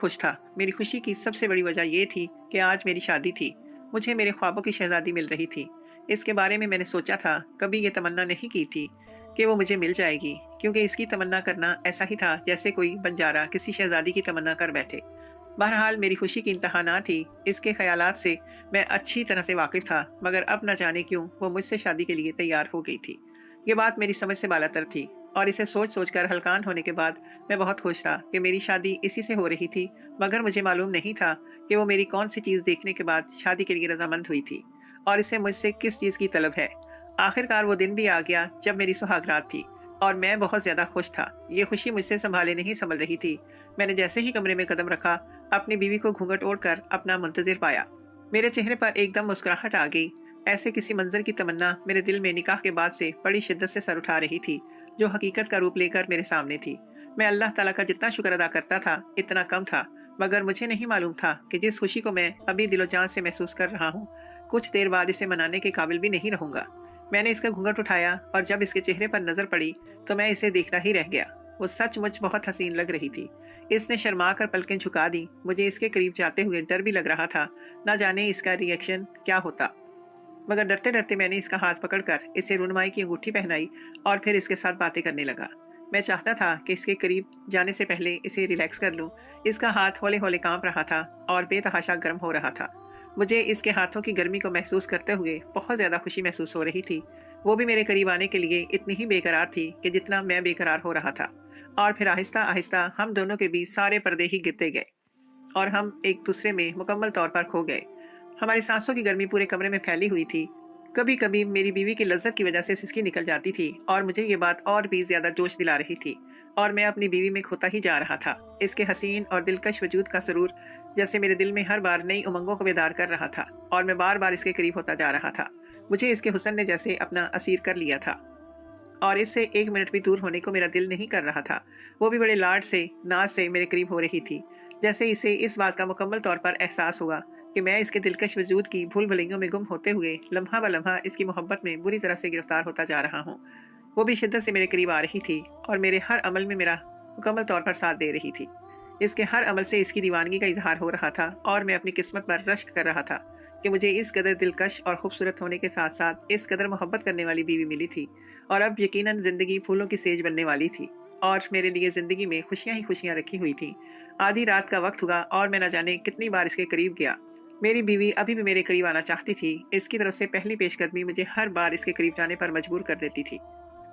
खुश था। मेरी खुशी की सबसे बड़ी वजह ये थी कि आज मेरी शादी थी। मुझे मेरे ख्वाबों की शहज़ादी मिल रही थी। इसके बारे में मैंने सोचा था, कभी ये तमन्ना नहीं की थी कि वो मुझे मिल जाएगी, क्योंकि इसकी तमन्ना करना ऐसा ही था जैसे कोई बंजारा किसी शहज़ादी की तमन्ना कर बैठे। बहरहाल मेरी खुशी की इंतहा ना थी। इसके ख़यालात से मैं अच्छी तरह से वाकिफ़ था, मगर अब न जाने क्यों वो मुझसे शादी के लिए तैयार हो गई थी। ये बात मेरी समझ से बालातर थी, और इसे सोच-सोच कर हलकान होने के बाद मैं बहुत खुश था कि मेरी शादी इसी से हो रही थी, मगर मुझे मालूम नहीं था कि वो मेरी कौन-सी चीज़ देखने के बाद शादी के लिए रज़ामंद हुई थी, और इसे मुझसे किस चीज़ की तलब है। आखिरकार वो दिन भी आ गया जब मेरी सुहागरात थी, और मैं बहुत ज़्यादा खुश था। ये खुशी मुझसे सँभाले नहीं सँभल रही थी। मैंने जैसे ही कमरे में कदम रखा, अपनी बीवी को घूंघट ओढ़कर अपना मुंतज़िर पाया। मेरे चेहरे पर एकदम मुस्कुराहट आ गई। ऐसे किसी मंज़र की तमन्ना मेरे दिल में निकाह के बाद से बड़ी शिद्दत से सर उठा रही थी, जो हकीकत का रूप लेकर मेरे सामने थी। मैं अल्लाह ताला का जितना शुक्र अदा करता था, इतना कम था, मगर मुझे नहीं मालूम था कि जिस खुशी को मैं अभी दिलो-जान से महसूस कर रहा हूँ, कुछ देर बाद इसे मनाने के काबिल भी नहीं रहूँगा। मैंने इसका घूंघट उठाया, और जब इसके चेहरे पर नज़र पड़ी, तो मैं इसे देखता ही रह गया। वो सचमुच बहुत हसीन लग रही थी। इसने शर्मा कर पलकें झुका दी। मुझे इसके करीब जाते हुए डर भी लग रहा था, ना जाने इसका रिएक्शन क्या होता। मगर डरते-डरते मैंने इसका हाथ पकड़कर इसे रुनमाई की अंगूठी पहनाई, और फिर इसके साथ बातें करने लगा। मैं चाहता था कि इसके करीब जाने से पहले इसे रिलैक्स कर लूं। इसका हाथ हौले-हौले कांप रहा था और बेतहाशा गर्म हो रहा था। मुझे इसके हाथों की गर्मी को महसूस करते हुए बहुत ज़्यादा खुशी महसूस हो रही थी। वो भी मेरे करीब आने के लिए इतनी ही बेकरार थी कि जितना मैं बेकरार हो रहा था। और फिर आहिस्ता-आहिस्ता हम दोनों के बीच सारे पर्दे ही गिरते गए, और हम एक दूसरे में मुकम्मल तौर पर खो गए। हमारी सांसों की गर्मी पूरे कमरे में फैली हुई थी। कभी-कभी मेरी बीवी की लज़्ज़त की वजह से सिसकी निकल जाती थी, और मुझे ये बात और भी ज़्यादा जोश दिला रही थी, और मैं अपनी बीवी में खोता ही जा रहा था। इसके हसीन और दिलकश वजूद का सुरूर जैसे मेरे दिल में हर बार नई उमंगों को बेदार कर रहा था, और मैं बार-बार इसके करीब होता जा रहा था। मुझे इसके हुस्न ने जैसे अपना असीर कर लिया था, और इससे एक मिनट भी दूर होने को मेरा दिल नहीं कर रहा था। वो भी बड़े लाड से, नाज से मेरे करीब हो रही थी, जैसे इसे इस बात का मुकम्मल तौर पर एहसास हुआ कि मैं इसके दिलकश वजूद की भूल भुलैयों में गुम होते हुए लम्हा ब लम्हा इसकी मोहब्बत में बुरी तरह से गिरफ्तार होता जा रहा हूँ। वो भी शिद्दत से मेरे करीब आ रही थी, और मेरे हर अमल में मेरा मुकम्मल तौर पर साथ दे रही थी। इसके हर अमल से इसकी दीवानगी का इजहार हो रहा था, और मैं अपनी किस्मत पर रश्क कर रहा था कि मुझे इस कदर दिलकश और खूबसूरत होने के साथ साथ इस कदर मोहब्बत करने वाली बीवी मिली थी, और अब यकीनन जिंदगी फूलों की सेज बनने वाली थी, और मेरे लिए जिंदगी में खुशियां ही खुशियां रखी हुई थी। आधी रात का वक्त हुआ, और मैं न जाने कितनी बार इसके करीब गया। मेरी बीवी अभी भी मेरे करीब आना चाहती थी। इसकी तरफ से पहली पेशकदमी मुझे हर बार इसके करीब जाने पर मजबूर कर देती थी।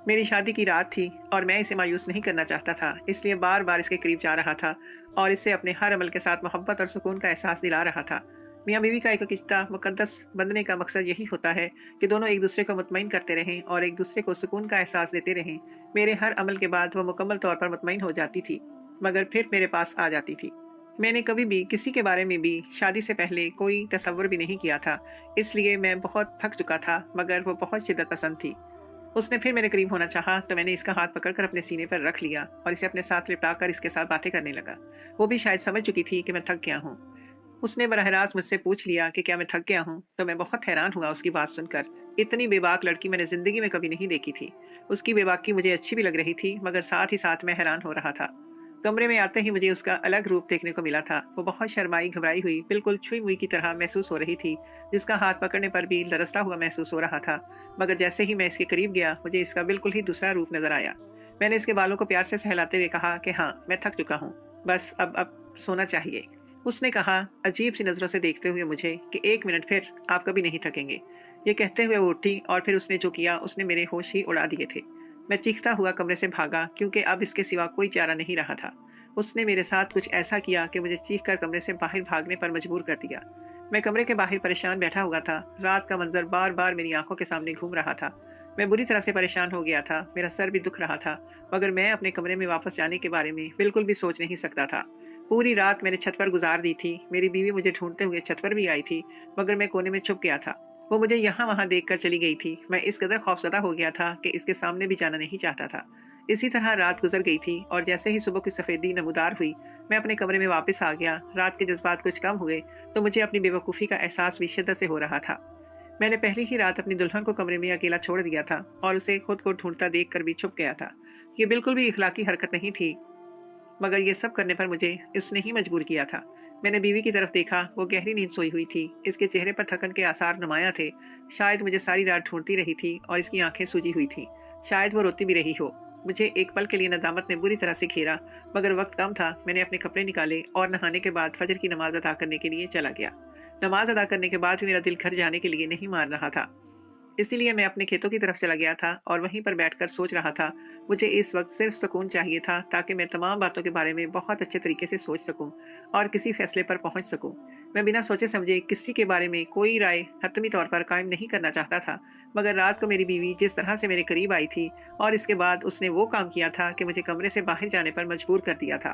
मेरी शादी की रात थी, और मैं इसे मायूस नहीं करना चाहता था, इसलिए बार बार इसके करीब जा रहा था, और इससे अपने हर अमल के साथ मोहब्बत और सुकून का एहसास दिला रहा था। मियाँ बीवी का एक रिश्ता मुकद्दस बनने का मकसद यही होता है कि दोनों एक दूसरे को मुतमईन करते रहें और एक दूसरे को सुकून का एहसास देते रहें। मेरे हर अमल के बाद वो मुकम्मल तौर पर मुतमईन हो जाती थी, मगर फिर मेरे पास आ जाती थी। मैंने कभी भी किसी के बारे में भी शादी से पहले कोई तसव्वुर भी नहीं किया था, इसलिए मैं बहुत थक चुका था, मगर वो बहुत शिद्दत पसंद थी। उसने फिर मेरे करीब होना चाहा, तो मैंने इसका हाथ पकड़कर अपने सीने पर रख लिया और इसे अपने साथ लिपटाकर इसके साथ बातें करने लगा। वो भी शायद समझ चुकी थी कि मैं थक गया हूँ। उसने बरह रास्त मुझसे पूछ लिया कि क्या मैं थक गया हूँ, तो मैं बहुत हैरान हुआ उसकी बात सुनकर। इतनी बेबाक लड़की मैंने ज़िंदगी में कभी नहीं देखी थी। उसकी बेबाकी मुझे अच्छी भी लग रही थी, मगर साथ ही साथ मैं हैरान हो रहा था। कमरे में आते ही मुझे उसका अलग रूप देखने को मिला था। वो बहुत शर्माई घबराई हुई, बिल्कुल छुई मुई की तरह महसूस हो रही थी, जिसका हाथ पकड़ने पर भी लरसता हुआ महसूस हो रहा था। मगर जैसे ही मैं इसके करीब गया, मुझे इसका बिल्कुल ही दूसरा रूप नजर आया। मैंने इसके बालों को प्यार से सहलाते हुए कहा कि हाँ, मैं थक चुका हूँ, बस अब सोना चाहिए। उसने कहा, अजीब सी नजरों से देखते हुए मुझे, कि 1 मिनट फिर, आप कभी नहीं थकेंगे। ये कहते हुए वो उठी, और फिर उसने जो किया उसने मेरे होश ही उड़ा दिए थे। मैं चीखता हुआ कमरे से भागा, क्योंकि अब इसके सिवा कोई चारा नहीं रहा था। उसने मेरे साथ कुछ ऐसा किया कि मुझे चीख कर कमरे से बाहर भागने पर मजबूर कर दिया। मैं कमरे के बाहर परेशान बैठा हुआ था। रात का मंजर बार बार मेरी आंखों के सामने घूम रहा था। मैं बुरी तरह से परेशान हो गया था, मेरा सर भी दुख रहा था, मगर मैं अपने कमरे में वापस जाने के बारे में बिल्कुल भी सोच नहीं सकता था। पूरी रात मैंने छत पर गुजार दी थी। मेरी बीवी मुझे ढूंढते हुए छत पर भी आई थी, मगर मैं कोने में छुप गया था। वो मुझे यहाँ वहाँ देख कर चली गई थी। मैं इस कदर खौफजदा हो गया था कि इसके सामने भी जाना नहीं चाहता था। इसी तरह रात गुजर गई थी, और जैसे ही सुबह की सफेदी नमूदार हुई, मैं अपने कमरे में वापस आ गया। रात के जज्बात कुछ कम हुए, तो मुझे अपनी बेवकूफ़ी का एहसास भी शिद्दत से हो रहा था। मैंने पहली ही रात अपनी दुल्हन को कमरे में अकेला छोड़ दिया था, और उसे खुद को ढूंढता देख कर भी छुप गया था। ये बिल्कुल भी इखलाकी हरकत नहीं थी, मगर ये सब करने पर मुझे इसने ही मजबूर किया था। मैंने बीवी की तरफ देखा, वो गहरी नींद सोई हुई थी। इसके चेहरे पर थकन के आसार नुमाया थे। शायद मुझे सारी रात ढूंढती रही थी और इसकी आंखें सूजी हुई थी। शायद वो रोती भी रही हो। मुझे एक पल के लिए नदामत ने बुरी तरह से घेरा, मगर वक्त कम था। मैंने अपने कपड़े निकाले और नहाने के बाद फजर की नमाज अदा करने के लिए चला गया। नमाज अदा करने के बाद भी मेरा दिल घर जाने के लिए नहीं मान रहा था। इसीलिए मैं अपने खेतों की तरफ चला गया था और वहीं पर बैठकर सोच रहा था। मुझे इस वक्त सिर्फ सुकून चाहिए था, ताकि मैं तमाम बातों के बारे में बहुत अच्छे तरीके से सोच सकूं और किसी फैसले पर पहुंच सकूं। मैं बिना सोचे समझे किसी के बारे में कोई राय हतमी तौर पर कायम नहीं करना चाहता था। मगर रात को मेरी बीवी जिस तरह से मेरे करीब आई थी और इसके बाद उसने वो काम किया था कि मुझे कमरे से बाहर जाने पर मजबूर कर दिया था।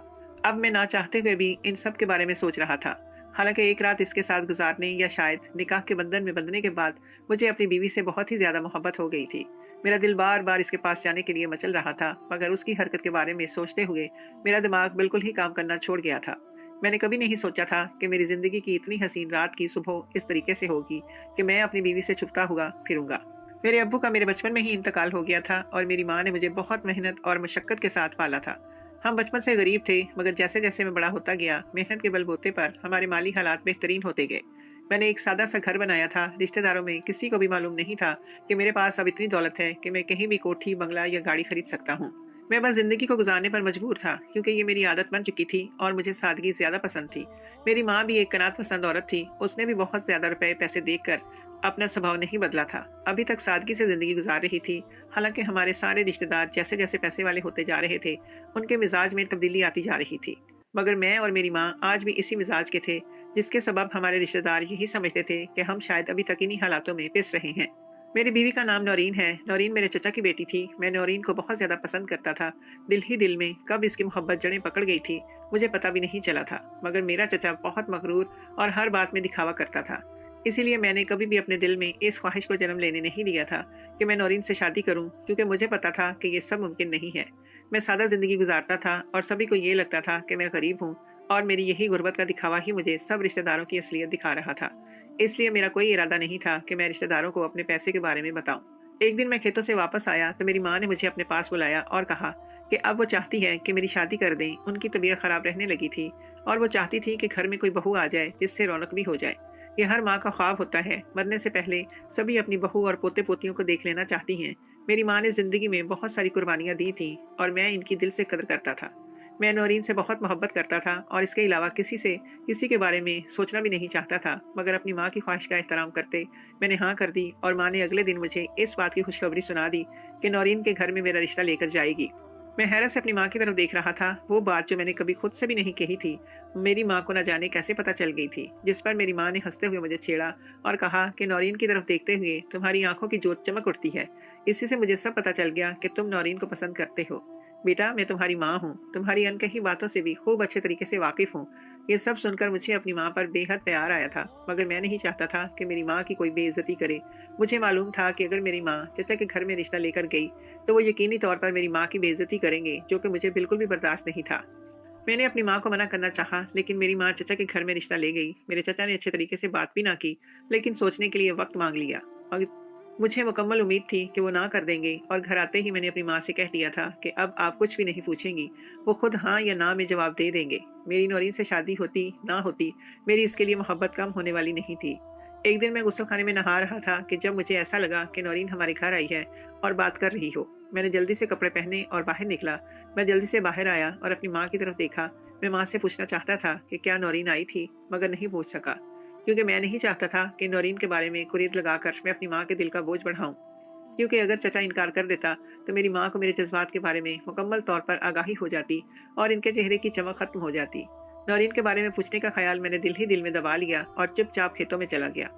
अब मैं ना चाहते हुए भी इन सब के बारे में सोच रहा था। हालांकि एक रात इसके साथ गुजारने या शायद निकाह के बंधन में बंधने के बाद मुझे अपनी बीवी से बहुत ही ज्यादा मोहब्बत हो गई थी। मेरा दिल बार बार इसके पास जाने के लिए मचल रहा था, मगर उसकी हरकत के बारे में सोचते हुए मेरा दिमाग बिल्कुल ही काम करना छोड़ गया था। मैंने कभी नहीं सोचा था कि मेरी जिंदगी की इतनी हसीन रात की सुबह इस तरीके से होगी कि मैं अपनी बीवी से छुपता हुआ फिरूंगा। मेरे अब्बू का मेरे बचपन में ही इंतकाल हो गया था और मेरी माँ ने मुझे बहुत मेहनत और मशक्कत के साथ पाला था। हम बचपन से गरीब थे, मगर जैसे जैसे मैं बड़ा होता गया, मेहनत के बलबूते पर हमारे माली हालात बेहतरीन होते गए। मैंने एक सादा सा घर बनाया था। रिश्तेदारों में किसी को भी मालूम नहीं था कि मेरे पास अब इतनी दौलत है कि मैं कहीं भी कोठी, बंगला या गाड़ी खरीद सकता हूँ। मैं बस जिंदगी को गुजारने पर मजबूर था, क्योंकि ये मेरी आदत बन चुकी थी और मुझे सादगी ज्यादा पसंद थी। मेरी माँ भी एक कनात पसंद औरत थी। उसने भी बहुत ज्यादा रुपए पैसे देखकर अपना स्वभाव नहीं बदला था। अभी तक सादगी से जिंदगी गुजार रही थी। हालांकि हमारे सारे रिश्तेदार जैसे जैसे पैसे वाले होते जा रहे थे, उनके मिजाज में तब्दीली आती जा रही थी। मगर मैं और मेरी माँ आज भी इसी मिजाज के थे, जिसके सबब हमारे रिश्तेदार यही समझते थे कि हम शायद अभी तक इन्हीं हालातों में पिस रहे हैं। मेरी बीवी का नाम नौरीन है। नौरीन मेरे चचा की बेटी थी। मैं नौरीन को बहुत ज्यादा पसंद करता था। दिल ही दिल में कब इसकी मोहब्बत जड़ें पकड़ गई थी, मुझे पता भी नहीं चला था। मगर मेरा चचा बहुत मगरूर और हर बात में दिखावा करता था। इसीलिए मैंने कभी भी अपने दिल में इस ख्वाहिश को जन्म लेने नहीं दिया था कि मैं नौरीन से शादी करूं, क्योंकि मुझे पता था कि ये सब मुमकिन नहीं है। मैं सादा जिंदगी गुजारता था और सभी को ये लगता था कि मैं गरीब हूँ, और मेरी यही गुर्बत का दिखावा ही मुझे सब रिश्तेदारों की असलियत दिखा रहा था। इसलिए मेरा कोई इरादा नहीं था कि मैं रिश्तेदारों को अपने पैसे के बारे में बताऊं। एक दिन मैं खेतों से वापस आया तो मेरी माँ ने मुझे अपने पास बुलाया और कहा कि अब वो चाहती है कि मेरी शादी कर दें। उनकी तबीयत खराब रहने लगी थी और वो चाहती थी कि घर में कोई बहू आ जाए जिससे रौनक भी हो जाए। ये हर माँ का ख्वाब होता है। मरने से पहले सभी अपनी बहू और पोते पोतियों को देख लेना चाहती हैं। मेरी माँ ने जिंदगी में बहुत सारी कुर्बानियाँ दी थी और मैं इनकी दिल से कदर करता था। मैं नौरीन से बहुत मोहब्बत करता था और इसके अलावा किसी के बारे में सोचना भी नहीं चाहता था। मगर अपनी माँ की ख्वाहिश का एहतराम करते मैंने हाँ कर दी और माँ ने अगले दिन मुझे इस बात की खुशखबरी सुना दी कि नौरीन के घर में मेरा रिश्ता लेकर जाएगी। मैं हैरत से अपनी माँ की तरफ देख रहा था। वो बात जो मैंने कभी खुद से भी नहीं कही थी, मेरी माँ को न जाने कैसे पता चल गई थी। जिस पर मेरी माँ ने हंसते हुए मुझे छेड़ा और कहा कि नौरीन की तरफ देखते हुए तुम्हारी आंखों की जोत चमक उठती है। इसी से मुझे सब पता चल गया कि तुम नौरीन को पसंद करते हो। बेटा, मैं तुम्हारी माँ हूँ, तुम्हारी अनकही बातों से भी खूब अच्छे तरीके से वाकिफ हूँ। ये सब सुनकर मुझे अपनी माँ पर बेहद प्यार आया था, मगर मैं नहीं चाहता था कि मेरी माँ की कोई बेइज्जती करे। मुझे मालूम था कि अगर मेरी माँ चचा के घर में रिश्ता लेकर गई तो वो यकीनी तौर पर मेरी माँ की बेइज्जती करेंगे, जो कि मुझे बिल्कुल भी बर्दाश्त नहीं था। मैंने अपनी माँ को मना करना चाहा, लेकिन मेरी माँ चचा के घर में रिश्ता ले गई। मेरे चचा ने अच्छे तरीके से बात भी ना की, लेकिन सोचने के लिए वक्त मांग लिया। और मुझे मुकम्मल उम्मीद थी कि वो ना कर देंगे, और घर आते ही मैंने अपनी माँ से कह दिया था कि अब आप कुछ भी नहीं पूछेंगी, वो खुद हाँ या ना में जवाब दे देंगे। मेरी नौरीन से शादी होती ना होती, मेरी इसके लिए मोहब्बत कम होने वाली नहीं थी। एक दिन मैं गुस्ल खाने में नहा रहा था कि जब मुझे ऐसा लगा कि नौरीन हमारे घर आई है और बात कर रही हो। मैंने जल्दी से कपड़े पहने और बाहर निकला। मैं जल्दी से बाहर आया और अपनी माँ की तरफ देखा। मैं माँ से पूछना चाहता था कि क्या नौरीन आई थी, मगर नहीं पूछ सका, क्योंकि मैं नहीं चाहता था कि नौरीन के बारे में कुरीद लगाकर मैं अपनी माँ के दिल का बोझ बढ़ाऊं। क्योंकि अगर चचा इनकार कर देता तो मेरी माँ को मेरे जज्बात के बारे में मुकम्मल तौर पर आगाही हो जाती और इनके चेहरे की चमक खत्म हो जाती। नौरीन के बारे में पूछने का ख्याल मैंने दिल ही दिल में दबा लिया और चुपचाप खेतों में चला गया।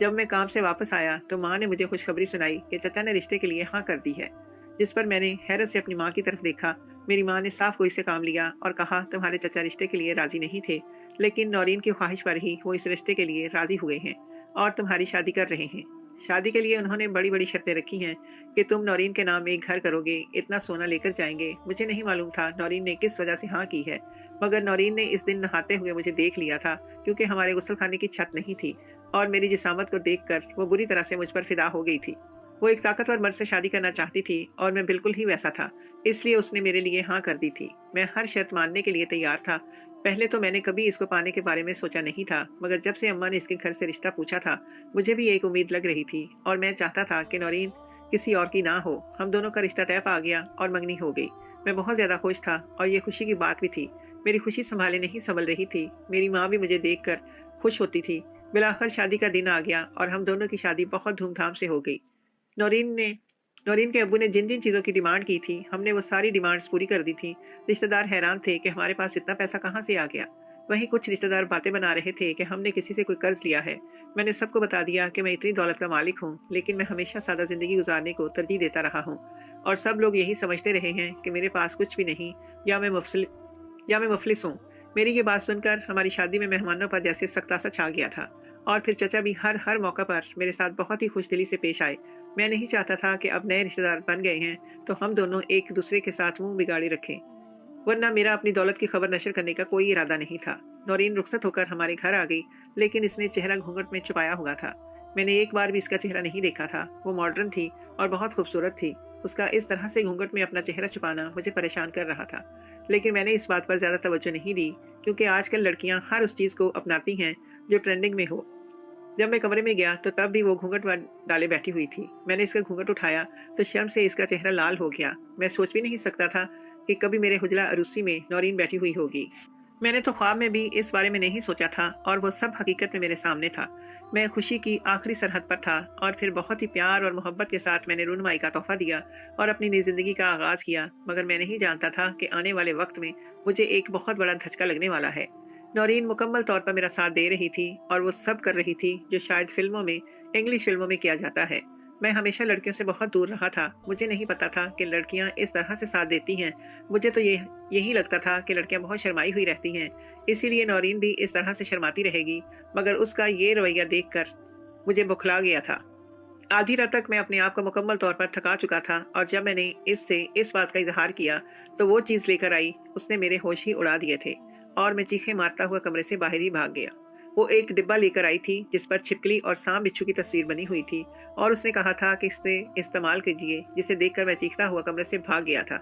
जब मैं काम से वापस आया तो माँ ने मुझे खुशखबरी सुनाई कि चचा ने रिश्ते के लिए हाँ कर दी है। जिस पर मैंने हैरत से अपनी माँ की तरफ देखा। मेरी माँ ने साफ गोई से काम लिया और कहा, तुम्हारे चचा रिश्ते के लिए राजी नहीं थे, लेकिन नौरीन की ख्वाहिश पर ही वो इस रिश्ते के लिए राजी हुए हैं और तुम्हारी शादी कर रहे हैं। शादी के लिए उन्होंने बड़ी बड़ी शर्तें रखी हैं कि तुम नौरीन के नाम एक घर करोगे, इतना सोना लेकर जाएंगे। मुझे नहीं मालूम था नौरीन ने किस वजह से हाँ की है, मगर नौरीन ने इस दिन नहाते हुए मुझे देख लिया था, क्योंकि हमारे गुस्ल खाने की छत नहीं थी और मेरी जिसामत को देखकर वो बुरी तरह से मुझ पर फिदा हो गई थी। वो एक ताकतवर मर्द से शादी करना चाहती थी और मैं बिल्कुल ही वैसा था, इसलिए उसने मेरे लिए हाँ कर दी थी। मैं हर शर्त मानने के लिए तैयार था। पहले तो मैंने कभी इसको पाने के बारे में सोचा नहीं था, मगर जब से अम्मा ने इसके घर से रिश्ता पूछा था, मुझे भी एक उम्मीद लग रही थी और मैं चाहता था कि नौरीन किसी और की ना हो। हम दोनों का रिश्ता तय पा गया और मंगनी हो गई। मैं बहुत ज्यादा खुश था और ये खुशी की बात भी थी। मेरी खुशी संभाले नहीं संभल रही थी। मेरी माँ भी मुझे देखकर खुश होती थी। बिलाखिर शादी का दिन आ गया और हम दोनों की शादी बहुत धूमधाम से हो गई। नौरीन ने नौरीन के अब्बू ने जिन जिन चीज़ों की डिमांड की थी, हमने वो सारी डिमांड्स पूरी कर दी थी। रिश्तेदार हैरान थे कि हमारे पास इतना पैसा कहाँ से आ गया। वहीं कुछ रिश्तेदार बातें बना रहे थे कि हमने किसी से कोई कर्ज लिया है। मैंने सबको बता दिया कि मैं इतनी दौलत का मालिक हूँ, लेकिन मैं हमेशा सादा जिंदगी गुजारने को तरजीह देता रहा हूँ। और सब लोग यही समझते रहे हैं कि मेरे पास कुछ भी नहीं, या मैं मुफलिस हूँ। मेरी ये बात सुनकर हमारी शादी में मेहमानों पर जैसे सख्तासा छा गया था। और फिर चचा भी हर हर मौका पर मेरे साथ बहुत ही खुशदिली से पेश आए। मैं नहीं चाहता था कि अब नए रिश्तेदार बन गए हैं तो हम दोनों एक दूसरे के साथ मुंह बिगाड़े रखें, वरना मेरा अपनी दौलत की खबर नशर करने का कोई इरादा नहीं था। नौरीन रुखसत होकर हमारे घर आ गई, लेकिन इसने चेहरा घूंघट में छुपाया हुआ था। मैंने एक बार भी इसका चेहरा नहीं देखा था। वो मॉडर्न थी और बहुत खूबसूरत थी। उसका इस तरह से घूंघट में अपना चेहरा छुपाना मुझे परेशान कर रहा था, लेकिन मैंने इस बात पर ज्यादा तवज्जो नहीं दी, क्योंकि आजकल लड़कियां हर उस चीज को अपनाती हैं जो ट्रेंडिंग में हो। जब मैं कमरे में गया तो तब भी वो घूंघट डाले बैठी हुई थी। मैंने इसका घूंघट उठाया तो शर्म से इसका चेहरा लाल हो गया। मैं सोच भी नहीं सकता था कि कभी मेरे हुजरा अरूसी में नौरीन बैठी हुई होगी। मैंने तो ख्वाब में भी इस बारे में नहीं सोचा था और वो सब हकीकत में मेरे सामने था। मैं खुशी की आखिरी सरहद पर था और फिर बहुत ही प्यार और मोहब्बत के साथ मैंने रुनमाई का तोहफा दिया और अपनी नई जिंदगी का आगाज किया। मगर मैं नहीं जानता था कि आने वाले वक्त में मुझे एक बहुत बड़ा धचका लगने वाला है। नौरीन मुकम्मल तौर पर मेरा साथ दे रही थी और वो सब कर रही थी जो शायद फिल्मों में, इंग्लिश फिल्मों में किया जाता है। मैं हमेशा लड़कियों से बहुत दूर रहा था। मुझे नहीं पता था कि लड़कियां इस तरह से साथ देती हैं। मुझे तो यही लगता था कि लड़कियां बहुत शर्माई हुई रहती हैं, इसीलिए नौरीन भी इस तरह से शर्माती रहेगी। मगर उसका ये रवैया देखकर मुझे बुखला गया था। आधी रात तक मैं अपने आप को मुकम्मल तौर पर थका चुका था और जब मैंने इससे इस बात का इजहार किया तो वो चीज़ लेकर आई, उसने मेरे होश ही उड़ा दिए थे और मैं चीखें मारता हुआ कमरे से बाहर ही भाग गया। वो एक डिब्बा लेकर आई थी जिस पर छिपकली और सांप बिच्छू की तस्वीर बनी हुई थी और उसने कहा था कि इसे इस्तेमाल कीजिए, जिसे देखकर मैं चीखता हुआ कमरे से भाग गया था।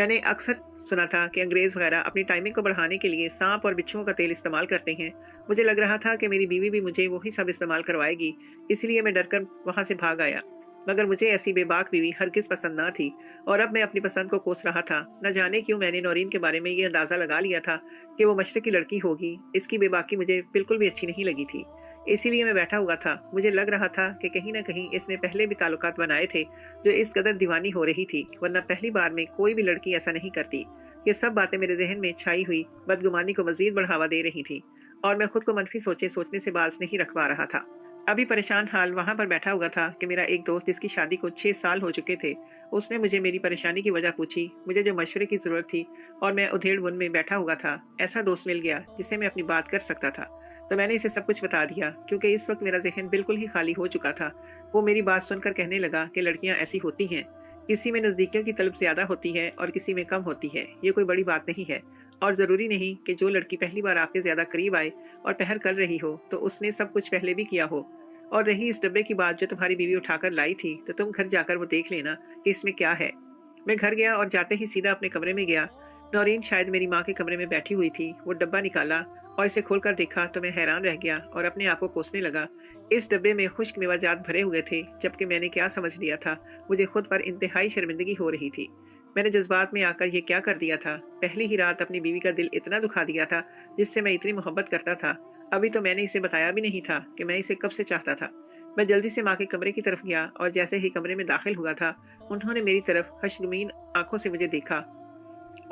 मैंने अक्सर सुना था कि अंग्रेज वगैरह अपनी टाइमिंग को बढ़ाने के लिए सांप और बिच्छुओं का तेल इस्तेमाल करते हैं। मुझे लग रहा था कि मेरी बीवी भी मुझे वही सब इस्तेमाल करवाएगी, इसलिए मैं डरकर वहां से भाग आया। मगर मुझे ऐसी बेबाक बीवी हरगिज पसंद ना थी और अब मैं अपनी पसंद को कोस रहा था। न जाने क्यों मैंने नौरीन के बारे में ये अंदाजा लगा लिया था कि वो मशरक की लड़की होगी। इसकी बेबाकी मुझे बिल्कुल भी अच्छी नहीं लगी थी, इसीलिए मैं बैठा हुआ था। मुझे लग रहा था कि कहीं न कहीं इसने पहले भी ताल्लुकात बनाए थे जो इस कदर दीवानी हो रही थी, वरना पहली बार में कोई भी लड़की ऐसा नहीं करती। ये सब बातें मेरे जहन में छाई हुई बदगुमानी को मजीद बढ़ावा दे रही थी और मैं खुद को मनफी सोचने से बाज नहीं रख पा रहा था। अभी परेशान हाल वहां पर बैठा हुआ था कि मेरा एक दोस्त, जिसकी शादी को 6 साल हो चुके थे, उसने मुझे मेरी परेशानी की वजह पूछी। मुझे जो मशवरे की जरूरत थी और मैं उधेड़ बुन में बैठा हुआ था, ऐसा दोस्त मिल गया जिससे मैं अपनी बात कर सकता था। तो मैंने इसे सब कुछ बता दिया, क्योंकि इस वक्त मेरा जहन बिल्कुल ही खाली हो चुका था। वो मेरी बात सुनकर कहने लगा कि लड़कियां ऐसी होती हैं, किसी में नज़दीकियों की तलब ज्यादा होती है और किसी में कम होती है। ये कोई बड़ी बात नहीं है और ज़रूरी नहीं कि जो लड़की पहली बार आपके ज़्यादा करीब आए और पहल कर रही हो तो उसने सब कुछ पहले भी किया हो। और रही इस डब्बे की बात जो तुम्हारी बीवी उठाकर लाई थी, तो तुम घर जाकर वो देख लेना कि इसमें क्या है। मैं घर गया और जाते ही सीधा अपने कमरे में गया। नौरीन शायद मेरी माँ के कमरे में बैठी हुई थी। वो डब्बा निकाला और इसे खोलकर देखा तो मैं हैरान रह गया और अपने आप को कोसने लगा। इस डब्बे में खुश्क मेवाजात भरे हुए थे, जबकि मैंने क्या समझ लिया था। मुझे खुद पर इंतहाई शर्मिंदगी हो रही थी। मैंने जज्बात में आकर ये क्या कर दिया था। पहली ही रात अपनी बीवी का दिल इतना दुखा दिया था जिससे मैं इतनी मोहब्बत करता था। अभी तो मैंने इसे बताया भी नहीं था कि मैं इसे कब से चाहता था। मैं जल्दी से माँ के कमरे की तरफ गया और जैसे ही कमरे में दाखिल हुआ था, उन्होंने मेरी तरफ खशगमीन आंखों से मुझे देखा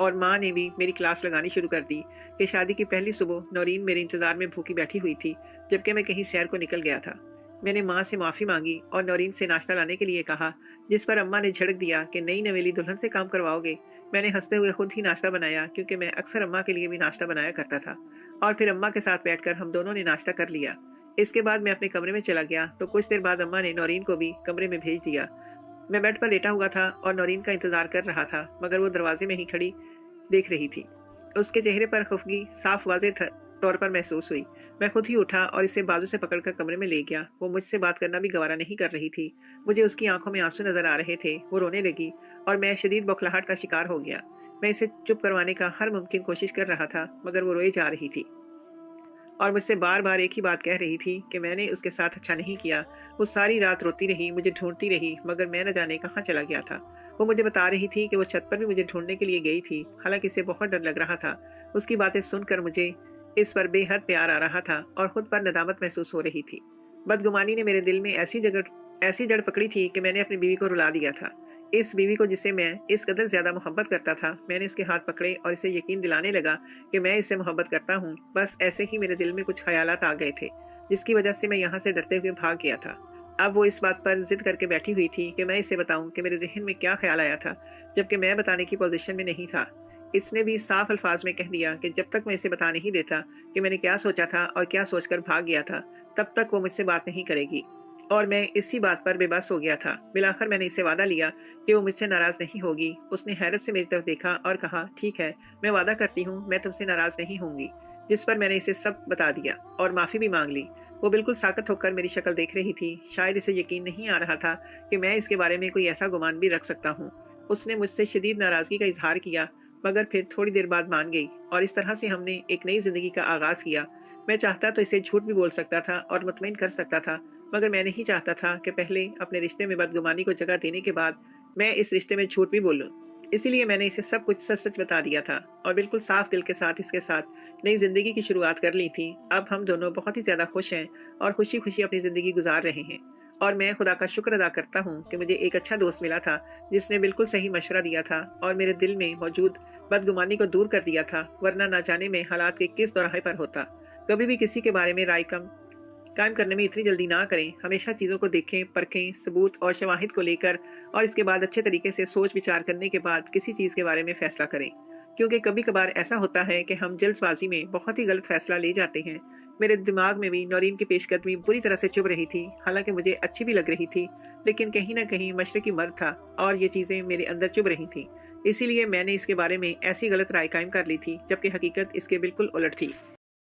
और माँ ने भी मेरी क्लास लगानी शुरू कर दी कि शादी की पहली सुबह नौरीन मेरे इंतजार में भूखी बैठी हुई थी, जबकि मैं कहीं सैर को निकल गया था। मैंने माँ से माफ़ी मांगी और नौरीन से नाश्ता लाने के लिए कहा, जिस पर अम्मा ने झड़क दिया कि नई नवेली दुल्हन से काम करवाओगे। मैंने हंसते हुए खुद ही नाश्ता बनाया, क्योंकि मैं अक्सर अम्मा के लिए भी नाश्ता बनाया करता था, और फिर अम्मा के साथ बैठकर हम दोनों ने नाश्ता कर लिया। इसके बाद मैं अपने कमरे में चला गया तो कुछ देर बाद अम्मा ने नौरीन को भी कमरे में भेज दिया। मैं बेड पर लेटा हुआ था और नौरीन का इंतजार कर रहा था, मगर वो दरवाजे में ही खड़ी देख रही थी। उसके चेहरे पर खफगी साफ वाजे तौर पर महसूस हुई। मैं खुद ही उठा और इसे बाजू से पकड़कर कमरे में ले गया। वो मुझसे बात करना भी गवारा नहीं कर रही थी। मुझे उसकी आंखों में आंसू नजर आ रहे थे। वो रोने लगी और मैं शदीद बौखलाहट का शिकार हो गया। मैं इसे चुप करवाने का हर मुमकिन कोशिश कर रहा था, मगर वो रोए जा रही थी और मुझसे बार बार एक ही बात कह रही थी कि मैंने उसके साथ अच्छा नहीं किया। वो सारी रात रोती रही, मुझे ढूंढती रही, मगर मैं न जाने कहाँ चला गया था। वो मुझे बता रही थी कि वो छत पर भी मुझे ढूंढने के लिए गई थी, हालांकि इसे बहुत डर लग रहा था। उसकी बातें सुनकर मुझे इस पर बेहद प्यार आ रहा था और खुद पर नदामत महसूस हो रही थी। बदगुमानी ने मेरे दिल में ऐसी जड़ पकड़ी थी कि मैंने अपनी बीवी को रुला दिया था। इस बीवी को जिसे मैं इस कदर ज्यादा मोहब्बत करता था, मैंने इसके हाथ पकड़े और इसे यकीन दिलाने लगा कि मैं इससे मोहब्बत करता हूँ। बस ऐसे ही मेरे दिल में कुछ ख्यालात आ गए थे, जिसकी वजह से मैं यहाँ से डरते हुए भाग गया था। अब वो इस बात पर जिद करके बैठी हुई थी कि मैं इसे बताऊं कि मेरे जहन में क्या ख्याल आया था, जबकि मैं बताने की पोजीशन में नहीं था। इसने भी साफ अल्फाज में कह दिया कि जब तक मैं इसे बता नहीं देता कि मैंने क्या सोचा था और क्या सोचकर भाग गया था, तब तक वो मुझसे बात नहीं करेगी। और मैं इसी बात पर बेबस हो गया था। बिलाखिर मैंने इसे वादा लिया कि वो मुझसे नाराज नहीं होगी। उसने हैरत से मेरी तरफ देखा और कहा, ठीक है, मैं वादा करती हूँ, मैं तुमसे नाराज नहीं होंगी। जिस पर मैंने इसे सब बता दिया और माफी भी मांग ली। वो बिल्कुल साकत होकर मेरी शक्ल देख रही थी। शायद इसे यकीन नहीं आ रहा था कि मैं इसके बारे में कोई ऐसा गुमान भी रख सकता हूँ। उसने मुझसे शदीद नाराजगी का इजहार किया, मगर फिर थोड़ी देर बाद मान गई और इस तरह से हमने एक नई जिंदगी का आगाज किया। मैं चाहता तो इसे झूठ भी बोल सकता था और मुतमईन कर सकता था, मगर मैं नहीं चाहता था कि पहले अपने रिश्ते में बदगुमानी को जगह देने के बाद मैं इस रिश्ते में झूठ भी बोलूं। इसीलिए मैंने इसे सब कुछ सच सच बता दिया था और बिल्कुल साफ दिल के साथ इसके साथ नई जिंदगी की शुरुआत कर ली थी। अब हम दोनों बहुत ही ज्यादा खुश हैं और खुशी खुशी अपनी जिंदगी गुजार रहे हैं। और मैं खुदा का शुक्र अदा करता हूँ कि मुझे एक अच्छा दोस्त मिला था, जिसने बिल्कुल सही मशवरा दिया था और मेरे दिल में मौजूद बदगुमानी को दूर कर दिया था, वरना ना जाने में हालात के किस दौराहे पर होता। कभी भी किसी के बारे में राय कायम करने में इतनी जल्दी ना करें। हमेशा चीज़ों को देखें, परखें, सबूत और शवाहिद को लेकर और इसके बाद अच्छे तरीके से सोच विचार करने के बाद किसी चीज़ के बारे में फैसला करें। क्योंकि कभी कभार ऐसा होता है कि हम जल्दबाजी में बहुत ही गलत फैसला ले जाते हैं। मेरे दिमाग में भी नौरीन की पेशकदमी बुरी तरह से चुभ रही थी, हालांकि मुझे अच्छी भी लग रही थी, लेकिन कहीं ना कहीं मशरकी मर्द था और ये चीज़ें मेरे अंदर चुभ रही थी। इसीलिए मैंने इसके बारे में ऐसी गलत राय कायम कर ली थी, जबकि हकीकत इसके बिल्कुल उलट थी।